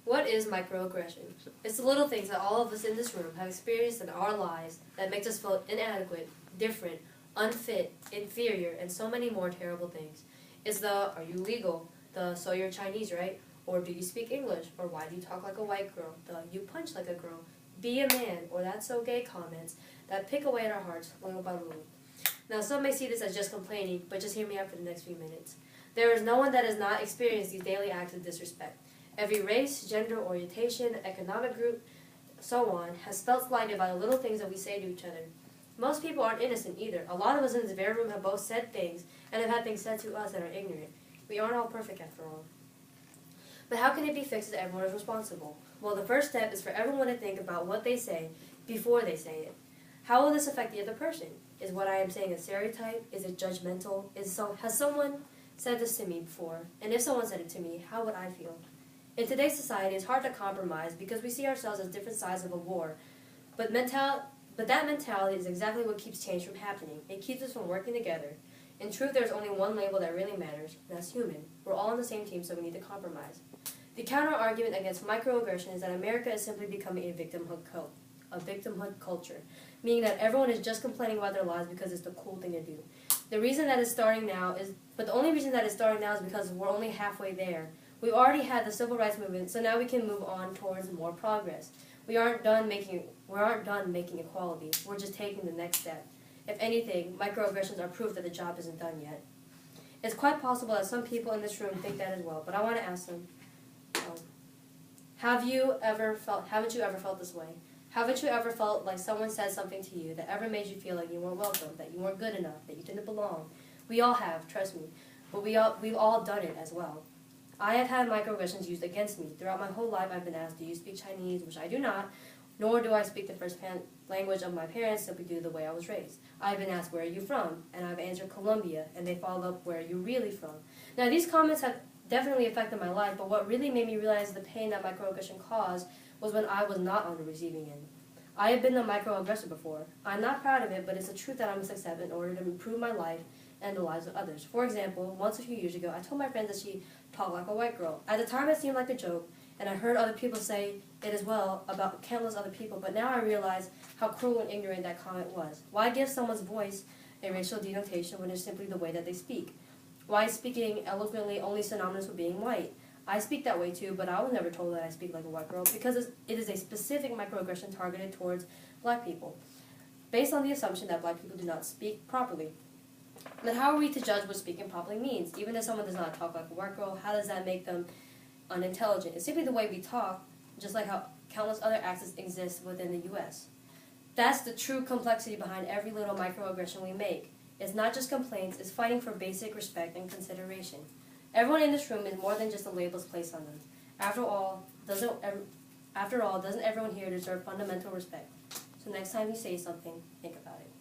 What is microaggression? It's the little things that all of us in this room have experienced in our lives that makes us feel inadequate, different, unfit, inferior, and so many more terrible things. It's the, are you legal? The, so you're Chinese, right? Or do you speak English? Or why do you talk like a white girl? The, you punch like a girl. Be a man, or that's so gay comments that pick away at our hearts, little by little. Now, some may see this as just complaining, but just hear me out for the next few minutes. There is no one that has not experienced these daily acts of disrespect. Every race, gender, orientation, economic group, so on, has felt slighted by the little things that we say to each other. Most people aren't innocent either. A lot of us in this very room have both said things and have had things said to us that are ignorant. We aren't all perfect after all. But how can it be fixed if everyone is responsible? Well, the first step is for everyone to think about what they say before they say it. How will this affect the other person? Is what I am saying a stereotype? Is it judgmental? Has someone said this to me before? And if someone said it to me, how would I feel? In today's society, it's hard to compromise because we see ourselves as different sides of a war. But that mentality is exactly what keeps change from happening. It keeps us from working together. In truth, there's only one label that really matters, and that's human. We're all on the same team, so we need to compromise. The counter-argument against microaggression is that America is simply becoming a victimhood culture, meaning that everyone is just complaining about their lives because it's the cool thing to do. The only reason that it's starting now is because we're only halfway there. We've already had the civil rights movement, so now we can move on towards more progress. We aren't done making equality. We're just taking the next step. If anything, microaggressions are proof that the job isn't done yet. It's quite possible that some people in this room think that as well, but I want to ask them, haven't you ever felt this way? Haven't you ever felt like someone said something to you that ever made you feel like you weren't welcome, that you weren't good enough, that you didn't belong? We all have, trust me, but we've all done it as well. I have had microaggressions used against me. Throughout my whole life, I've been asked, do you speak Chinese, which I do not, nor do I speak the first language of my parents, simply due to the way I was raised. I've been asked, where are you from? And I've answered Colombia, and they follow up, where are you really from? Now, these comments have definitely affected my life, but what really made me realize the pain that microaggression caused was when I was not on the receiving end. I have been a microaggressor before. I'm not proud of it, but it's a truth that I must accept in order to improve my life and the lives of others. For example, once a few years ago, I told my friend that she talked like a white girl. At the time, it seemed like a joke, and I heard other people say it as well about countless other people, but now I realize how cruel and ignorant that comment was. Why give someone's voice a racial denotation when it's simply the way that they speak? Why is speaking eloquently only synonymous with being white? I speak that way too, but I was never told that I speak like a white girl because it is a specific microaggression targeted towards black people, based on the assumption that black people do not speak properly. But how are we to judge what speaking properly means? Even if someone does not talk like a white girl, how does that make them unintelligent? It's simply the way we talk, just like how countless other accents exist within the U.S. That's the true complexity behind every little microaggression we make. It's not just complaints, it's fighting for basic respect and consideration. Everyone in this room is more than just the labels placed on them. After all, doesn't everyone here deserve fundamental respect? So next time you say something, think about it.